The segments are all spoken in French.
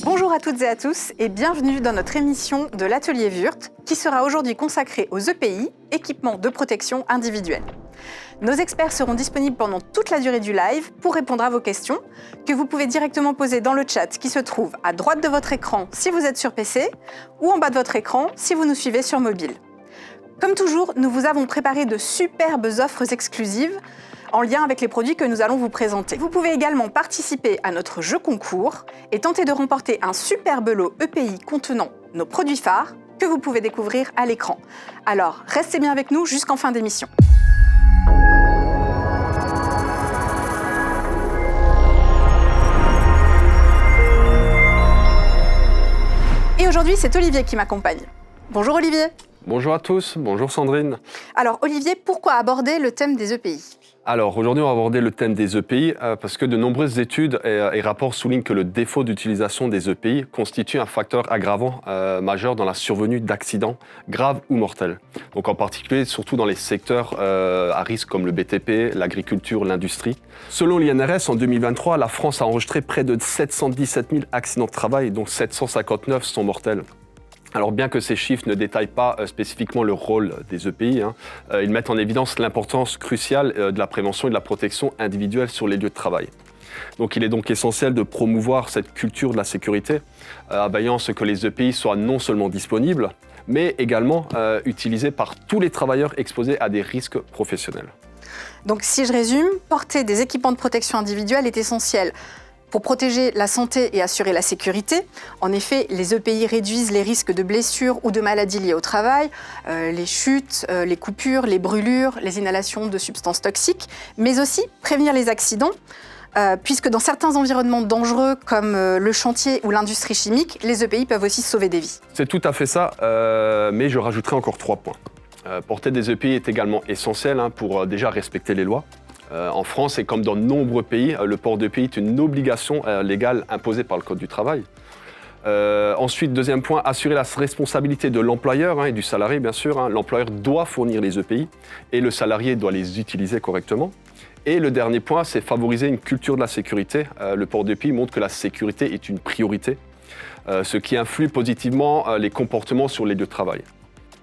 Bonjour à toutes et à tous et bienvenue dans notre émission de l'Atelier Wurt qui sera aujourd'hui consacrée aux EPI, équipements de protection individuelle. Nos experts seront disponibles pendant toute la durée du live pour répondre à vos questions que vous pouvez directement poser dans le chat qui se trouve à droite de votre écran si vous êtes sur PC ou en bas de votre écran si vous nous suivez sur mobile. Comme toujours, nous vous avons préparé de superbes offres exclusives en lien avec les produits que nous allons vous présenter. Vous pouvez également participer à notre jeu concours et tenter de remporter un superbe lot EPI contenant nos produits phares que vous pouvez découvrir à l'écran. Alors, restez bien avec nous jusqu'en fin d'émission. Et aujourd'hui, c'est Olivier qui m'accompagne. Bonjour Olivier. Bonjour à tous, bonjour Sandrine. Alors Olivier, pourquoi aborder le thème des EPI ? Alors aujourd'hui on va aborder le thème des EPI parce que de nombreuses études et rapports soulignent que le défaut d'utilisation des EPI constitue un facteur aggravant majeur dans la survenue d'accidents graves ou mortels. Donc en particulier surtout dans les secteurs à risque comme le BTP, l'agriculture, l'industrie. Selon l'INRS, en 2023, la France a enregistré près de 717 000 accidents de travail, dont 759 sont mortels. Alors bien que ces chiffres ne détaillent pas spécifiquement le rôle des EPI, ils mettent en évidence l'importance cruciale de la prévention et de la protection individuelle sur les lieux de travail. Donc il est donc essentiel de promouvoir cette culture de la sécurité, en veillant à ce que les EPI soient non seulement disponibles, mais également utilisés par tous les travailleurs exposés à des risques professionnels. Donc si je résume, porter des équipements de protection individuelle est essentiel pour protéger la santé et assurer la sécurité. En effet, les EPI réduisent les risques de blessures ou de maladies liées au travail, les chutes, les coupures, les brûlures, les inhalations de substances toxiques, mais aussi prévenir les accidents, puisque dans certains environnements dangereux comme le chantier ou l'industrie chimique, les EPI peuvent aussi sauver des vies. C'est tout à fait ça, mais je rajouterai encore 3 points. Porter des EPI est également essentiel pour déjà respecter les lois. En France, et comme dans de nombreux pays, le port d'EPI est une obligation légale imposée par le Code du travail. Ensuite, deuxième point, assurer la responsabilité de l'employeur et du salarié, bien sûr. L'employeur doit fournir les EPI et le salarié doit les utiliser correctement. Et le dernier point, c'est favoriser une culture de la sécurité. Le port d'EPI montre que la sécurité est une priorité, ce qui influe positivement les comportements sur les lieux de travail.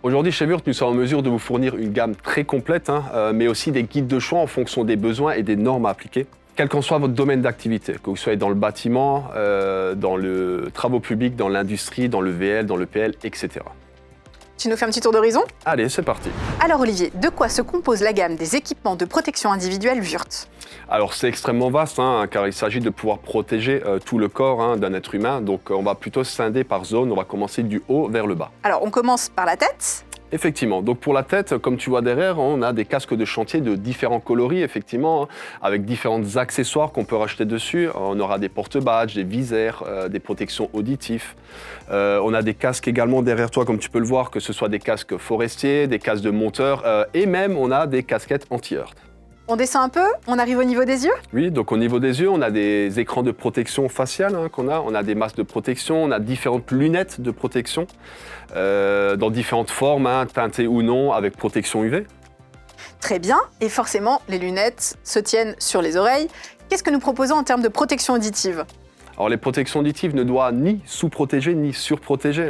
Aujourd'hui, chez Wurt, nous sommes en mesure de vous fournir une gamme très complète, mais aussi des guides de choix en fonction des besoins et des normes à appliquer, quel qu'en soit votre domaine d'activité, que vous soyez dans le bâtiment, dans le travaux publics, dans l'industrie, dans le VL, dans le PL, etc. Tu nous fais un petit tour d'horizon ? Allez, c'est parti. Alors Olivier, de quoi se compose la gamme des équipements de protection individuelle Wurt ? Alors c'est extrêmement vaste, car il s'agit de pouvoir protéger tout le corps d'un être humain. Donc on va plutôt scinder par zone, on va commencer du haut vers le bas. Alors on commence par la tête ? Effectivement, donc pour la tête, comme tu vois derrière, on a des casques de chantier de différents coloris, effectivement, avec différents accessoires qu'on peut racheter dessus. On aura des porte-badges, des visères, des protections auditives. On a des casques également derrière toi, comme tu peux le voir, que ce soit des casques forestiers, des casques de monteurs, et même on a des casquettes anti-heurt. On descend un peu, on arrive au niveau des yeux ? Oui, donc au niveau des yeux, on a des écrans de protection faciale qu'on a, on a des masques de protection, on a différentes lunettes de protection, dans différentes formes, teintées ou non, avec protection UV. Très bien, et forcément, les lunettes se tiennent sur les oreilles. Qu'est-ce que nous proposons en termes de protection auditive ? Alors les protections auditives ne doivent ni sous-protéger ni surprotéger.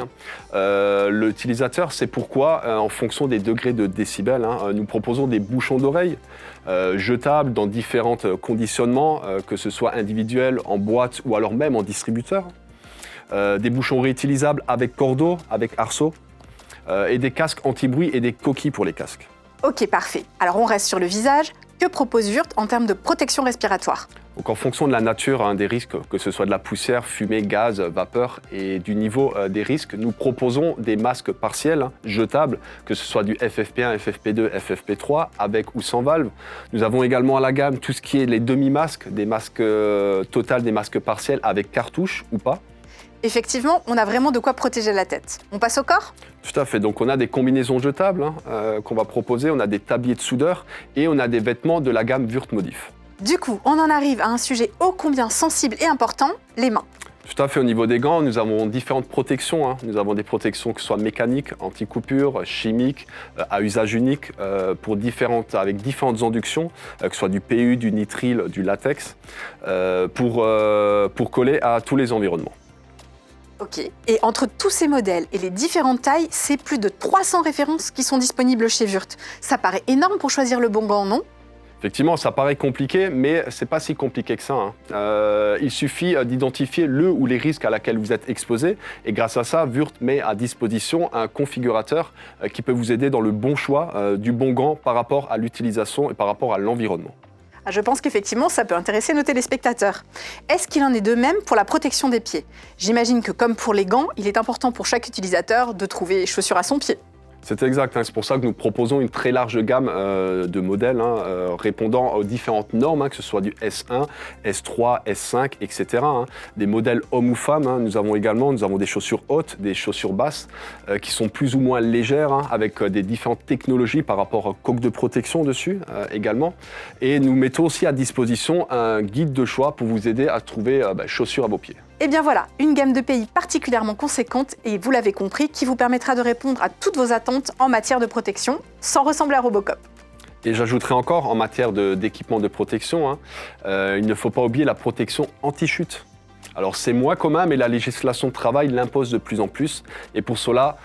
L'utilisateur, c'est pourquoi, en fonction des degrés de décibels, nous proposons des bouchons d'oreille jetables dans différents conditionnements, que ce soit individuels, en boîte ou alors même en distributeur. Des bouchons réutilisables avec cordeau, avec arceau, et des casques anti-bruit et des coquilles pour les casques. Ok, parfait. Alors on reste sur le visage. Que propose Wurt en termes de protection respiratoire ? Donc en fonction de la nature des risques, que ce soit de la poussière, fumée, gaz, vapeur et du niveau des risques, nous proposons des masques partiels, jetables, que ce soit du FFP1, FFP2, FFP3, avec ou sans valve. Nous avons également à la gamme tout ce qui est les demi-masques, des masques totales, des masques partiels avec cartouche ou pas. Effectivement, on a vraiment de quoi protéger la tête. On passe au corps ? Tout à fait. Donc on a des combinaisons jetables qu'on va proposer, on a des tabliers de soudeur et on a des vêtements de la gamme Wurt Modif. Du coup, on en arrive à un sujet ô combien sensible et important, les mains. Tout à fait. Au niveau des gants, nous avons différentes protections. Nous avons des protections que ce soit mécaniques, anti-coupure, chimiques, à usage unique, avec différentes inductions, que ce soit du PU, du nitrile, du latex, pour coller à tous les environnements. Ok. Et entre tous ces modèles et les différentes tailles, c'est plus de 300 références qui sont disponibles chez Wurt. Ça paraît énorme pour choisir le bon gant, non ? Effectivement, ça paraît compliqué, mais c'est pas si compliqué que ça, hein. Il suffit d'identifier le ou les risques à laquelle vous êtes exposé, et grâce à ça, Wurt met à disposition un configurateur qui peut vous aider dans le bon choix du bon gant par rapport à l'utilisation et par rapport à l'environnement. Ah, je pense qu'effectivement, ça peut intéresser nos téléspectateurs. Est-ce qu'il en est de même pour la protection des pieds ? J'imagine que comme pour les gants, il est important pour chaque utilisateur de trouver chaussures à son pied. C'est exact, hein. C'est pour ça que nous proposons une très large gamme de modèles répondant aux différentes normes, que ce soit du S1, S3, S5, etc. Des modèles hommes ou femmes, nous avons des chaussures hautes, des chaussures basses, qui sont plus ou moins légères, avec des différentes technologies par rapport aux coques de protection dessus également. Et nous mettons aussi à disposition un guide de choix pour vous aider à trouver chaussures à vos pieds. Et bien voilà, une gamme de pays particulièrement conséquente et vous l'avez compris, qui vous permettra de répondre à toutes vos attentes en matière de protection, sans ressembler à Robocop. Et j'ajouterai encore en matière d'équipement de protection, il ne faut pas oublier la protection anti-chute. Alors c'est moins commun, mais la législation de travail l'impose de plus en plus. Et pour cela,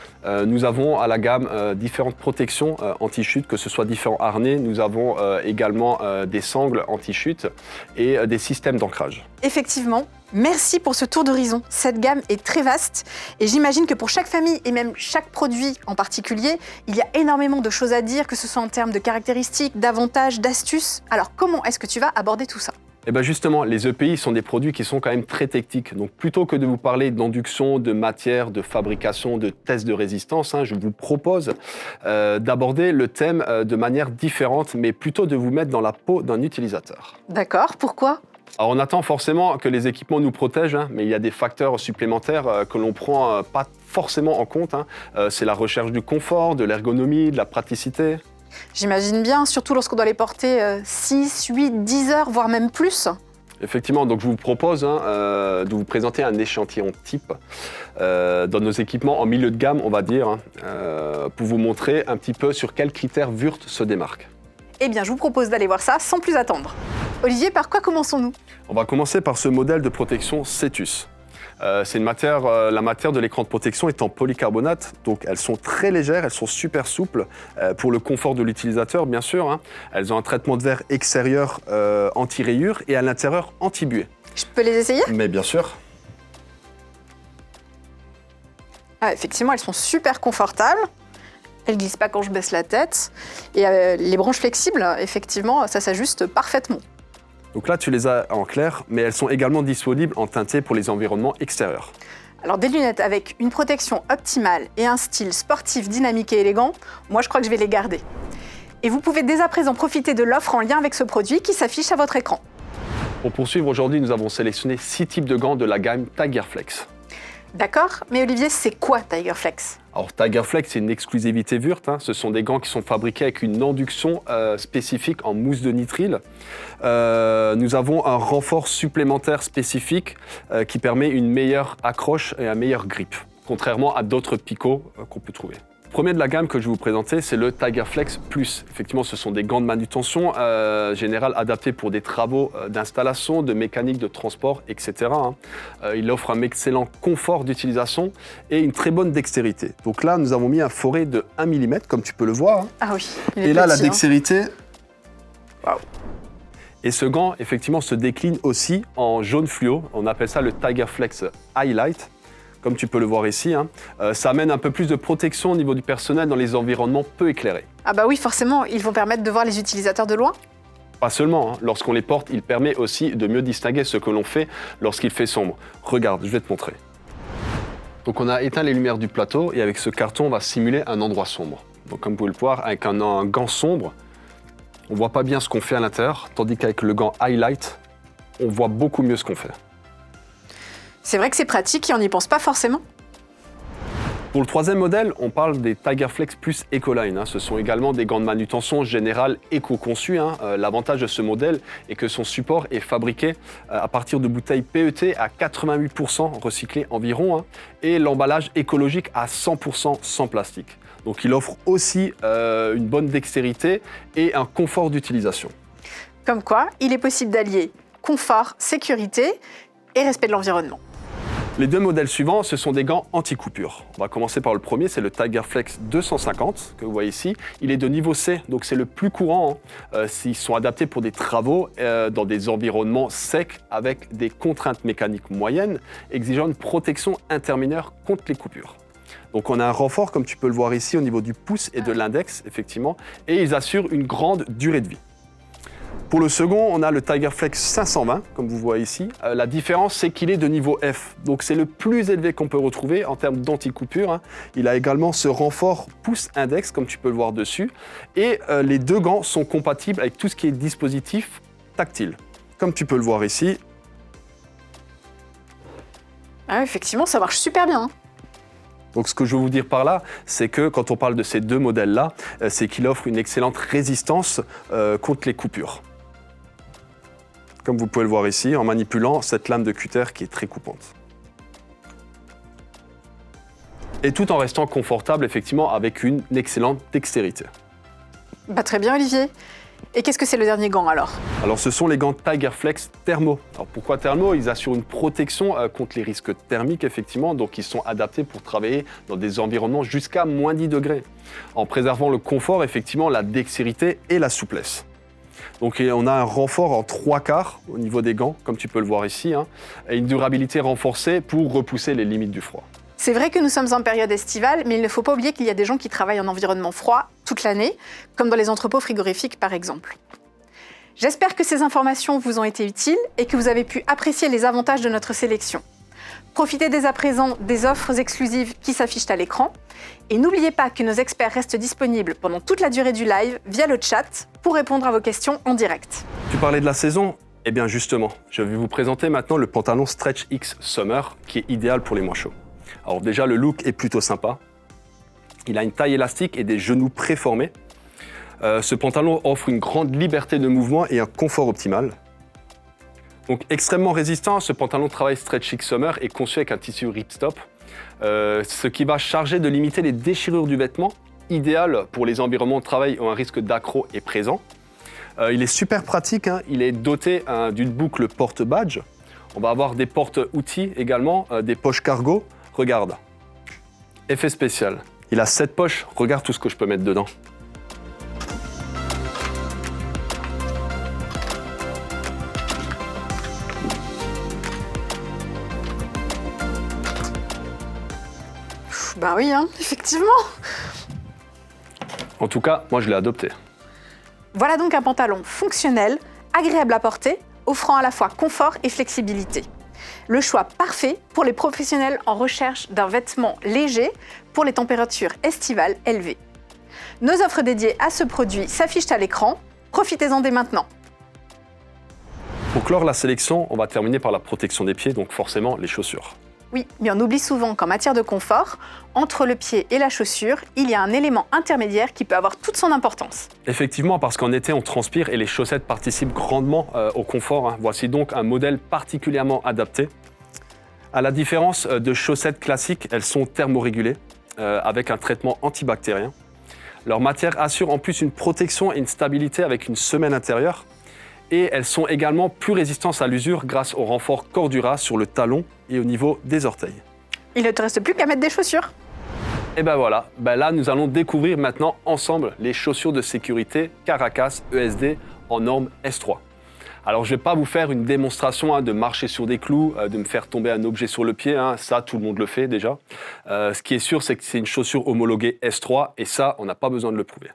nous avons à la gamme différentes protections anti-chute, que ce soit différents harnais. Nous avons également des sangles anti-chute et des systèmes d'ancrage. Effectivement, merci pour ce tour d'horizon. Cette gamme est très vaste et j'imagine que pour chaque famille et même chaque produit en particulier, il y a énormément de choses à dire, que ce soit en termes de caractéristiques, d'avantages, d'astuces. Alors comment est-ce que tu vas aborder tout ça ? Et bien justement, les EPI sont des produits qui sont quand même très techniques. Donc plutôt que de vous parler d'induction, de matière, de fabrication, de tests de résistance, je vous propose d'aborder le thème de manière différente, mais plutôt de vous mettre dans la peau d'un utilisateur. D'accord, pourquoi ? Alors on attend forcément que les équipements nous protègent, mais il y a des facteurs supplémentaires que l'on prend pas forcément en compte. C'est la recherche du confort, de l'ergonomie, de la praticité. J'imagine bien, surtout lorsqu'on doit les porter 6, 8, 10 heures, voire même plus. Effectivement, donc je vous propose de vous présenter un échantillon type dans nos équipements en milieu de gamme, on va dire, pour vous montrer un petit peu sur quels critères Wurt se démarque. Eh bien, je vous propose d'aller voir ça sans plus attendre. Olivier, par quoi commençons-nous ? On va commencer par ce modèle de protection Cetus. C'est la matière de l'écran de protection est en polycarbonate, donc elles sont très légères, elles sont super souples pour le confort de l'utilisateur, bien sûr. Elles ont un traitement de verre extérieur anti-rayures et à l'intérieur anti-buée. Je peux les essayer ? Mais bien sûr. Ah, effectivement, elles sont super confortables. Elles ne glissent pas quand je baisse la tête. Et les branches flexibles, effectivement, ça s'ajuste parfaitement. Donc là, tu les as en clair, mais elles sont également disponibles en teinté pour les environnements extérieurs. Alors des lunettes avec une protection optimale et un style sportif, dynamique et élégant, moi je crois que je vais les garder. Et vous pouvez dès à présent profiter de l'offre en lien avec ce produit qui s'affiche à votre écran. Pour poursuivre, aujourd'hui, nous avons sélectionné 6 types de gants de la gamme Tigerflex. D'accord, mais Olivier, c'est quoi Tigerflex ? Alors Tigerflex, c'est une exclusivité Wurt. Ce sont des gants qui sont fabriqués avec une induction spécifique en mousse de nitrile. Nous avons un renfort supplémentaire spécifique qui permet une meilleure accroche et un meilleur grip, contrairement à d'autres picots qu'on peut trouver. Le premier de la gamme que je vais vous présenter, c'est le Tigerflex Plus. Effectivement, ce sont des gants de manutention générale adaptés pour des travaux d'installation, de mécanique, de transport, etc. Il offre un excellent confort d'utilisation et une très bonne dextérité. Donc là, nous avons mis un forêt de 1 mm, comme tu peux le voir. Ah oui. Et là, la dextérité... Waouh. Et ce gant, effectivement, se décline aussi en jaune fluo. On appelle ça le Tigerflex Highlight. Comme tu peux le voir ici, ça amène un peu plus de protection au niveau du personnel dans les environnements peu éclairés. Ah bah oui, forcément, ils vont permettre de voir les utilisateurs de loin. Pas seulement, lorsqu'on les porte, il permet aussi de mieux distinguer ce que l'on fait lorsqu'il fait sombre. Regarde, je vais te montrer. Donc on a éteint les lumières du plateau et avec ce carton, on va simuler un endroit sombre. Donc comme vous pouvez le voir, avec un gant sombre, on ne voit pas bien ce qu'on fait à l'intérieur, tandis qu'avec le gant Highlight, on voit beaucoup mieux ce qu'on fait. C'est vrai que c'est pratique et on n'y pense pas forcément. Pour le troisième modèle, on parle des Tigerflex Plus Ecoline. Ce sont également des gants de manutention générale éco-conçus. L'avantage de ce modèle est que son support est fabriqué à partir de bouteilles PET à 88% recyclées environ et l'emballage écologique à 100% sans plastique. Donc il offre aussi une bonne dextérité et un confort d'utilisation. Comme quoi, il est possible d'allier confort, sécurité et respect de l'environnement. Les deux modèles suivants, ce sont des gants anti-coupure. On va commencer par le premier, c'est le TigerFlex 250 que vous voyez ici. Il est de niveau C, donc c'est le plus courant. Ils sont adaptés pour des travaux dans des environnements secs avec des contraintes mécaniques moyennes, exigeant une protection intermineure contre les coupures. Donc on a un renfort, comme tu peux le voir ici, au niveau du pouce et de l'index, effectivement, et ils assurent une grande durée de vie. Pour le second, on a le TigerFlex 520, comme vous voyez ici. La différence, c'est qu'il est de niveau F. Donc c'est le plus élevé qu'on peut retrouver en termes d'anti-coupure. Il a également ce renfort pouce-index, comme tu peux le voir dessus. Et les deux gants sont compatibles avec tout ce qui est dispositif tactile. Comme tu peux le voir ici. Ah, effectivement, ça marche super bien. Donc ce que je veux vous dire par là, c'est que quand on parle de ces deux modèles-là, c'est qu'il offre une excellente résistance contre les coupures. Comme vous pouvez le voir ici, en manipulant cette lame de cutter qui est très coupante. Et tout en restant confortable, effectivement, avec une excellente dextérité. Bah, très bien, Olivier. Et qu'est-ce que c'est le dernier gant, alors? Alors, ce sont les gants TigerFlex Thermo. Alors, pourquoi Thermo? Ils assurent une protection contre les risques thermiques, effectivement. Donc, ils sont adaptés pour travailler dans des environnements jusqu'à moins 10 degrés, en préservant le confort, effectivement, la dextérité et la souplesse. Donc on a un renfort en 3/4 au niveau des gants, comme tu peux le voir ici, et une durabilité renforcée pour repousser les limites du froid. C'est vrai que nous sommes en période estivale, mais il ne faut pas oublier qu'il y a des gens qui travaillent en environnement froid toute l'année, comme dans les entrepôts frigorifiques par exemple. J'espère que ces informations vous ont été utiles et que vous avez pu apprécier les avantages de notre sélection. Profitez dès à présent des offres exclusives qui s'affichent à l'écran. Et n'oubliez pas que nos experts restent disponibles pendant toute la durée du live via le chat pour répondre à vos questions en direct. Tu parlais de la saison? Eh bien justement, je vais vous présenter maintenant le pantalon Stretch X Summer qui est idéal pour les mois chauds. Alors déjà, le look est plutôt sympa. Il a une taille élastique et des genoux préformés. Ce pantalon offre une grande liberté de mouvement et un confort optimal. Donc extrêmement résistant, ce pantalon travail Stretch X Summer est conçu avec un tissu ripstop, ce qui va charger de limiter les déchirures du vêtement, idéal pour les environnements de travail où un risque d'accro est présent. Il est super pratique, il est doté d'une boucle porte-badge. On va avoir des porte-outils également, des poches cargo. Regarde, effet spécial. Il a 7 poches, regarde tout ce que je peux mettre dedans. Bah oui, effectivement. En tout cas, moi je l'ai adopté. Voilà donc un pantalon fonctionnel, agréable à porter, offrant à la fois confort et flexibilité. Le choix parfait pour les professionnels en recherche d'un vêtement léger pour les températures estivales élevées. Nos offres dédiées à ce produit s'affichent à l'écran. Profitez-en dès maintenant. Pour clore la sélection, on va terminer par la protection des pieds, donc forcément les chaussures. Oui, mais on oublie souvent qu'en matière de confort, entre le pied et la chaussure, il y a un élément intermédiaire qui peut avoir toute son importance. Effectivement, parce qu'en été, on transpire et les chaussettes participent grandement au confort. Voici donc un modèle particulièrement adapté. À la différence de chaussettes classiques, elles sont thermorégulées avec un traitement antibactérien. Leur matière assure en plus une protection et une stabilité avec une semelle intérieure. Et elles sont également plus résistantes à l'usure grâce au renfort Cordura sur le talon et au niveau des orteils. Il ne te reste plus qu'à mettre des chaussures. Et ben voilà, là nous allons découvrir maintenant ensemble les chaussures de sécurité Caracas ESD en norme S3. Alors je ne vais pas vous faire une démonstration de marcher sur des clous, de me faire tomber un objet sur le pied, ça tout le monde le fait déjà. Ce qui est sûr, c'est que c'est une chaussure homologuée S3 et ça, on n'a pas besoin de le prouver.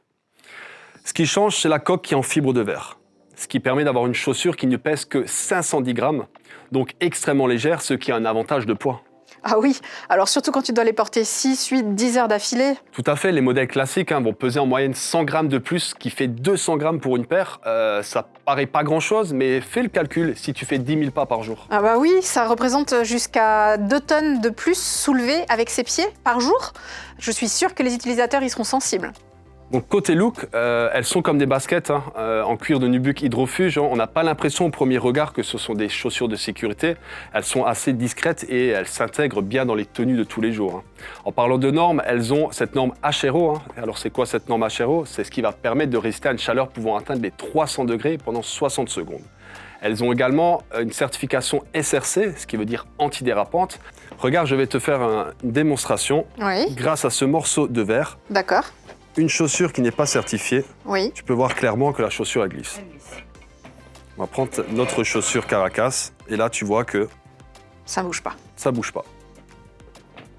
Ce qui change, c'est la coque qui est en fibre de verre. Ce qui permet d'avoir une chaussure qui ne pèse que 510 grammes, donc extrêmement légère, ce qui a un avantage de poids. Ah oui, alors surtout quand tu dois les porter 6, 8, 10 heures d'affilée. Tout à fait, les modèles classiques vont peser en moyenne 100 grammes de plus, ce qui fait 200 grammes pour une paire. Ça paraît pas grand-chose, mais fais le calcul si tu fais 10 000 pas par jour. Ah bah oui, ça représente jusqu'à 2 tonnes de plus soulevées avec ses pieds par jour. Je suis sûre que les utilisateurs y seront sensibles. Donc côté look, elles sont comme des baskets en cuir de nubuck hydrofuge. On n'a pas l'impression au premier regard que ce sont des chaussures de sécurité. Elles sont assez discrètes et elles s'intègrent bien dans les tenues de tous les jours. En parlant de normes, elles ont cette norme HRO. Alors c'est quoi cette norme HRO? C'est ce qui va permettre de résister à une chaleur pouvant atteindre les 300 degrés pendant 60 secondes. Elles ont également une certification SRC, ce qui veut dire antidérapante. Regarde, je vais te faire une démonstration. Oui. Grâce à ce morceau de verre, D'accord. une chaussure qui n'est pas certifiée, Oui. tu peux voir clairement que la chaussure elle glisse. On va prendre notre chaussure Caracas et là tu vois que Ça bouge pas. ça bouge pas.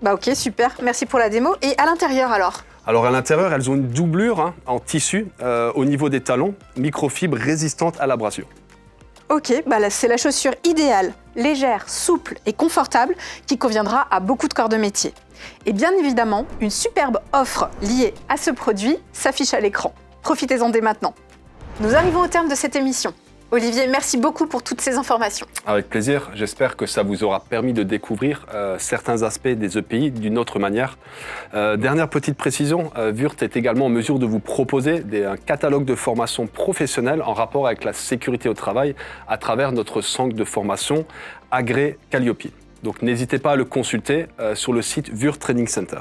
Bah ok, super. Merci pour la démo. Et à l'intérieur alors? Alors à l'intérieur, elles ont une doublure en tissu au niveau des talons, microfibre résistante à l'abrasion. Ok, bah là, c'est la chaussure idéale, légère, souple et confortable qui conviendra à beaucoup de corps de métier. Et bien évidemment, une superbe offre liée à ce produit s'affiche à l'écran. Profitez-en dès maintenant. Nous arrivons au terme de cette émission. Olivier, merci beaucoup pour toutes ces informations. Avec plaisir, j'espère que ça vous aura permis de découvrir certains aspects des EPI d'une autre manière. Dernière petite précision, Würth est également en mesure de vous proposer un catalogue de formation professionnelle en rapport avec la sécurité au travail à travers notre centre de formation Agré Calliope. Donc n'hésitez pas à le consulter sur le site Würth Training Center.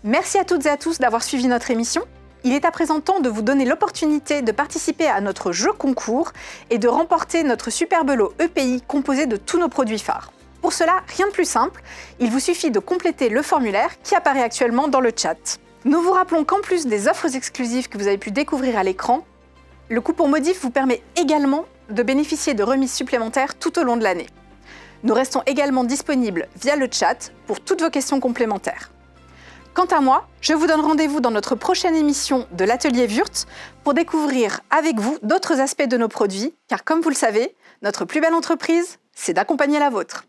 Merci à toutes et à tous d'avoir suivi notre émission. Il est à présent temps de vous donner l'opportunité de participer à notre jeu concours et de remporter notre superbe lot EPI composé de tous nos produits phares. Pour cela, rien de plus simple, il vous suffit de compléter le formulaire qui apparaît actuellement dans le chat. Nous vous rappelons qu'en plus des offres exclusives que vous avez pu découvrir à l'écran, le coupon Modif vous permet également de bénéficier de remises supplémentaires tout au long de l'année. Nous restons également disponibles via le chat pour toutes vos questions complémentaires. Quant à moi, je vous donne rendez-vous dans notre prochaine émission de l'Atelier Würth pour découvrir avec vous d'autres aspects de nos produits, car comme vous le savez, notre plus belle entreprise, c'est d'accompagner la vôtre.